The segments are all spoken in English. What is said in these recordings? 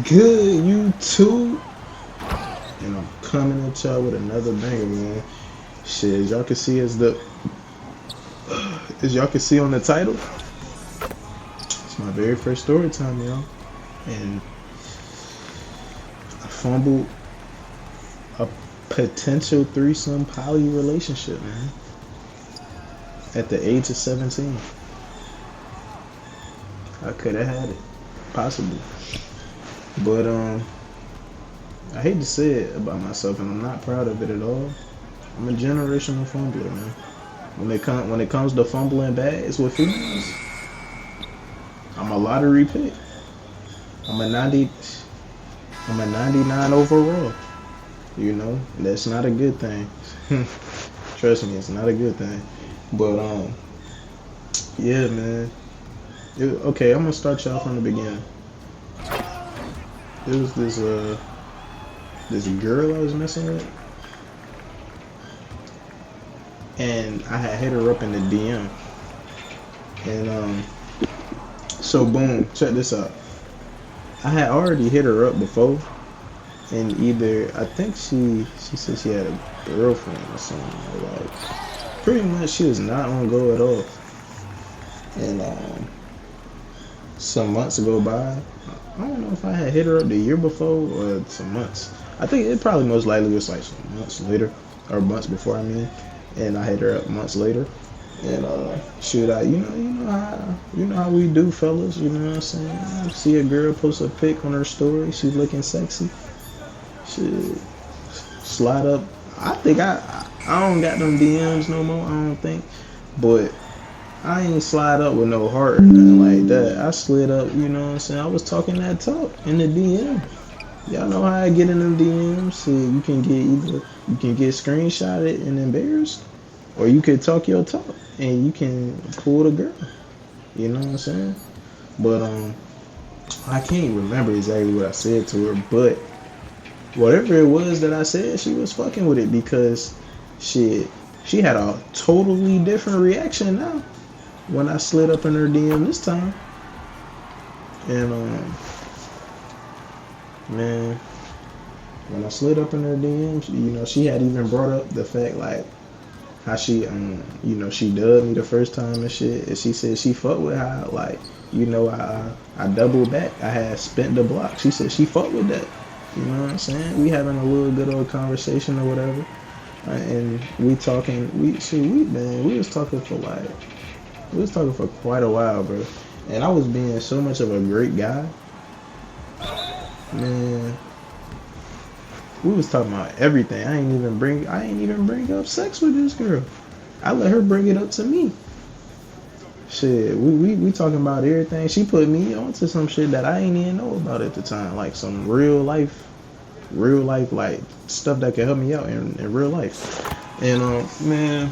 good, YouTube? And I'm coming at y'all with another banger, man. Shit, as y'all can see, as y'all can see on the title, it's my very first story time, y'all. And I fumbled a potential threesome poly relationship, man. At the age of 17. I could have had it. Possibly. But I hate to say it about myself, and I'm not proud of it at all. I'm a generational fumbler, man. When it comes to fumbling bags with females, I'm a lottery pick. I'm a 99 overall. You know, that's not a good thing. Trust me, it's not a good thing. But yeah, man. Okay, I'm gonna start y'all from the beginning. There was this girl I was messing with, and I had hit her up in the DM. And so boom, check this out. I had already hit her up before, and I think she said she had a girlfriend or something. Like, pretty much she was not on go at all. And some months go by. I don't know if I had hit her up the year before or some months. I think it probably most likely was like some months later, or months before, I mean. And I hit her up months later. And shoot, you know how we do, fellas. You know what I'm saying? See a girl post a pic on her story, she looking sexy. Shit, slide up. I think I don't got them DMs no more. I don't think, but I ain't slide up with no heart or nothing like that. I slid up, you know what I'm saying? I was talking that talk in the DM. Y'all know how I get in them DMs. See, you can get screenshotted and embarrassed, or you could talk your talk and you can pull the girl. You know what I'm saying? But I can't remember exactly what I said to her, but whatever it was that I said, she was fucking with it, because she had a totally different reaction now when I slid up in her DM this time. And man, when I slid up in her DM, you know, she had even brought up the fact, like, how she you know, she dubbed me the first time and shit, and she said she fucked with how, like, you know, I doubled back, I had spent the block. She said she fucked with that. You know what I'm saying? We having a little good old conversation or whatever, and we was talking for quite a while, bro. And I was being so much of a great guy, man. We was talking about everything. I ain't even bring up sex with this girl. I let her bring it up to me. Shit, we talking about everything. She put me onto some shit that I ain't even know about at the time, like some real life, like stuff that can help me out in real life. And man,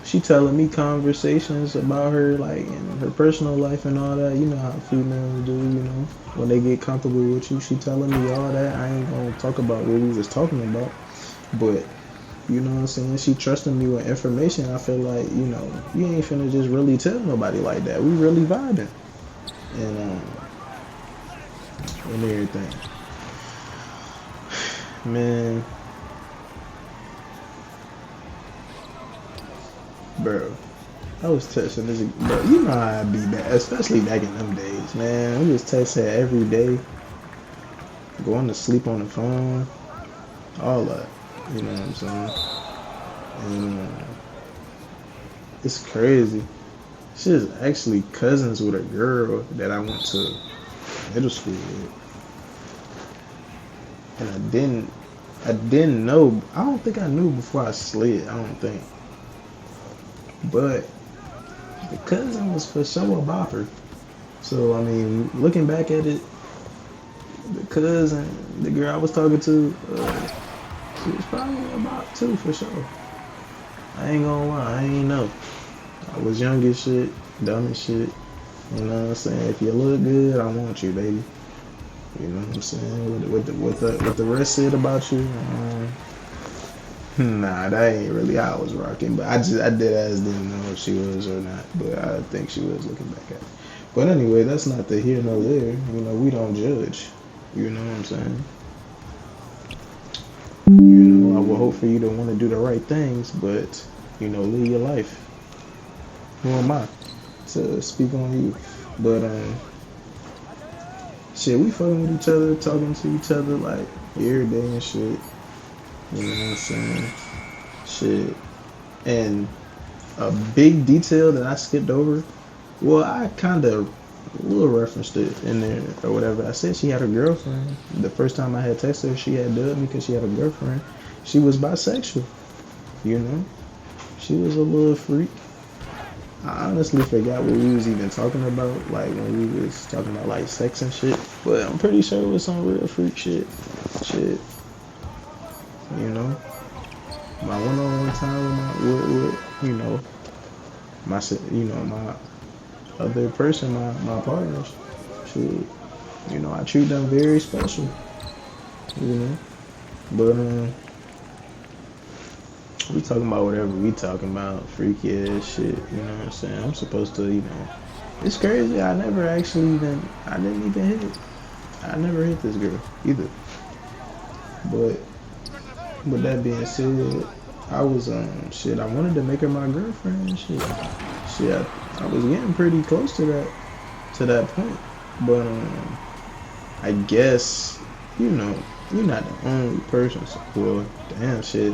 she telling me conversations about her, like, in her personal life and all that. You know how females do, you know, when they get comfortable with you. She telling me all that. I ain't gonna talk about what we was talking about, but you know what I'm saying? She trusting me with information. I feel like, you know, you ain't finna just really tell nobody like that. We really vibing. And everything. Man. Bro. I was texting this, bro. You know how I be back, especially back in them days, man. We was texting every day. Going to sleep on the phone. All that. You know what I'm saying? And it's crazy. She is actually cousins with a girl that I went to middle school with. And I didn't know. I don't think I knew before I slid. I don't think. But the cousin was for sure a bopper. So, I mean, looking back at it, the cousin, the girl I was talking to, she was probably a bop too, for sure. I ain't gonna lie, I ain't know. I was young as shit, dumb as shit. You know what I'm saying? If you look good, I want you, baby. You know what I'm saying? What the rest said about you, nah, that ain't really how I was rocking. But I did didn't know if she was or not. But I think she was, looking back at it. But anyway, that's not the here nor there. You know, we don't judge. You know what I'm saying? You know, I will hope for you to want to do the right things, but you know, live your life. Who am I to speak on you? But shit, we fucking with each other, talking to each other like every day and shit. You know what I'm saying? Shit. And a big detail that I skipped over. Well, I kind of little referenced it in there or whatever. I said she had a girlfriend. The first time I had texted her, she had dubbed me because she had a girlfriend. She was bisexual. You know, she was a little freak. I honestly forgot what we was even talking about, like when we was talking about like sex and shit. But I'm pretty sure it was some real freak shit. Shit, you know, my one-on-one time with you know my other person, my partners. Shit, you know, I treat them very special. You know, but we talking about whatever we talking about, freaky ass shit. You know what I'm saying? I'm supposed to, you know. It's crazy. I never actually even. I didn't even hit. I never hit this girl either. But with that being said, I was shit. I wanted to make her my girlfriend and shit. Shit, I was getting pretty close to that point. But I guess you know you're not the only person. So, well, damn shit.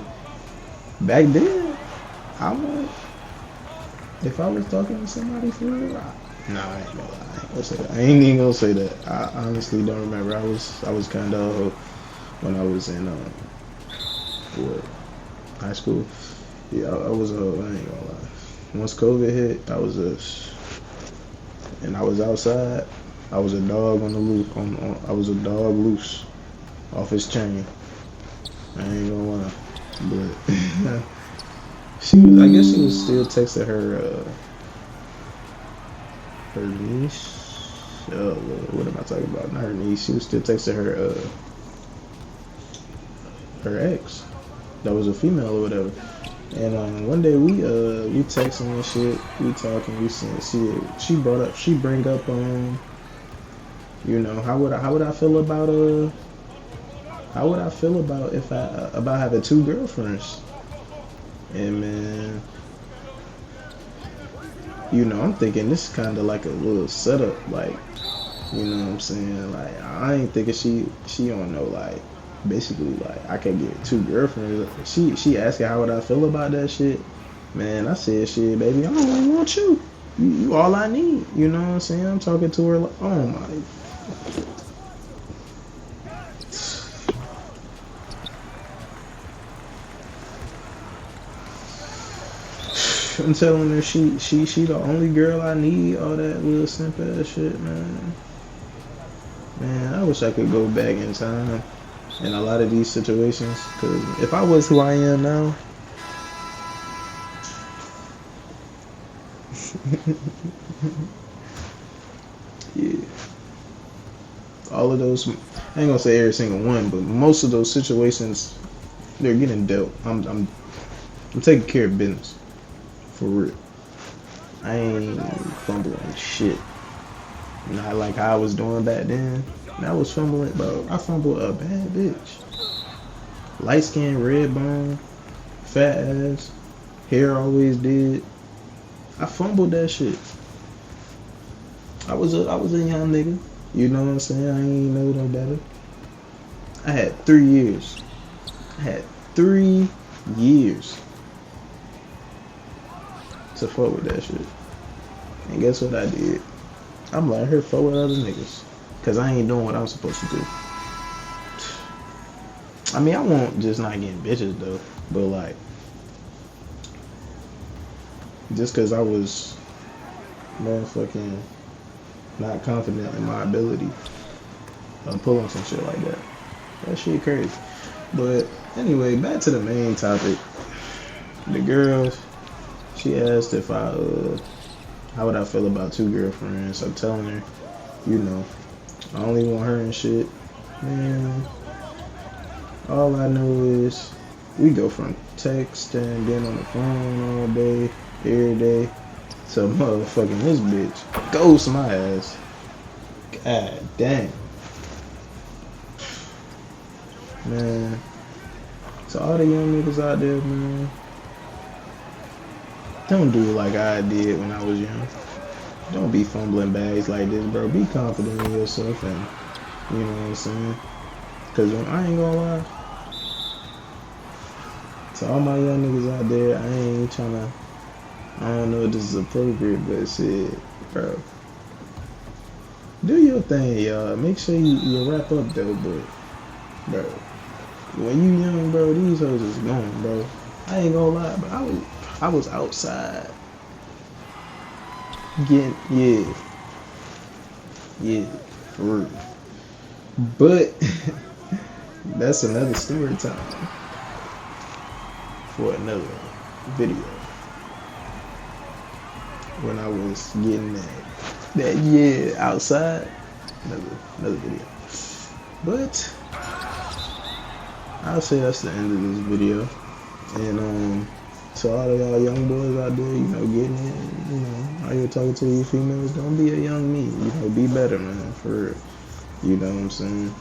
Back then, I would. If I was talking to somebody for real, nah, I ain't gonna lie. I ain't gonna say that. I ain't even gonna say that. I honestly don't remember. I was kind of when I was in what high school. Yeah, I was I ain't gonna lie. Once COVID hit, I was and I was outside. I was a dog on the loose. I was a dog loose off his chain. I ain't gonna lie, but she was. I guess she was still texting her niece. Oh Lord, what am I talking about? Not her niece. She was still texting her ex. That was a female or whatever. And one day we texting and shit. We talking. We see she bring up you know how would I feel about how would I feel about if I about having two girlfriends? And man, you know, I'm thinking this is kind of like a little setup, like, you know what I'm saying? Like, I ain't thinking she don't know, like, basically, like, I can get two girlfriends. She asking how would I feel about that shit. Man, I said, shit, baby, I don't really want you. You all I need. You know what I'm saying? I'm talking to her like, oh my. I'm telling her she the only girl I need. All that little simp ass shit, man. Man, I wish I could go back in time in a lot of these situations. Cause if I was who I am now, yeah, all of those. I ain't gonna say every single one, but most of those situations, they're getting dealt. I'm taking care of business for real. I ain't fumbling shit. Not like how I was doing back then. I was fumbling, bro. I fumbled a bad bitch. Light skin, red bone, fat ass, hair always did. I fumbled that shit. I was a young nigga. You know what I'm saying? I ain't know no better. I had 3 years. I had 3 years to fuck with that shit. And guess what I did? I'm letting her fuck with other niggas. Cause I ain't doing what I'm supposed to do. I mean, I won't just not getting bitches though. But like, just cause I was motherfucking not confident in my ability of pulling some shit like that. That shit crazy. But anyway, back to the main topic. The girl, she asked if how would I feel about two girlfriends. I'm telling her, you know, I only want her and shit. Man, all I know is we go from texting, being on the phone all day, every day, So motherfucking this bitch ghost my ass. God damn. Man. So all the young niggas out there, man, don't do it like I did when I was young. Don't be fumbling bags like this, bro. Be confident in yourself, and you know what I'm saying? Cause I ain't gonna lie, to all my young niggas out there, I ain't tryna, I don't know if this is appropriate, but shit, bro. Do your thing, y'all. Make sure you wrap up though, but bro, when you young, bro, these hoes is gone, bro. I ain't gonna lie, but I was outside getting, yeah, for real. But that's another story time for another video. When I was getting that outside, another video. But I'll say that's the end of this video. And to all of y'all young boys out there, you know, getting it, you know, out here talking to you females, don't be a young me. You know, be better, man, for real. You know what I'm saying?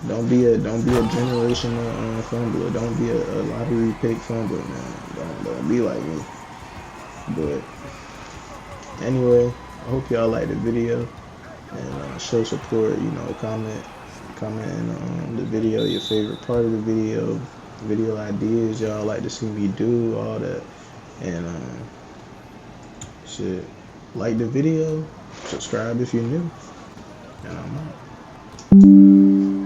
Don't be a generational fumbler. Don't be a lottery pick fumbler, man. Don't be like me. But anyway, I hope y'all like the video and show support. You know, comment on the video, your favorite part of the video ideas y'all like to see me do, all that, and shit. Like the video, subscribe if you're new, and I'm out.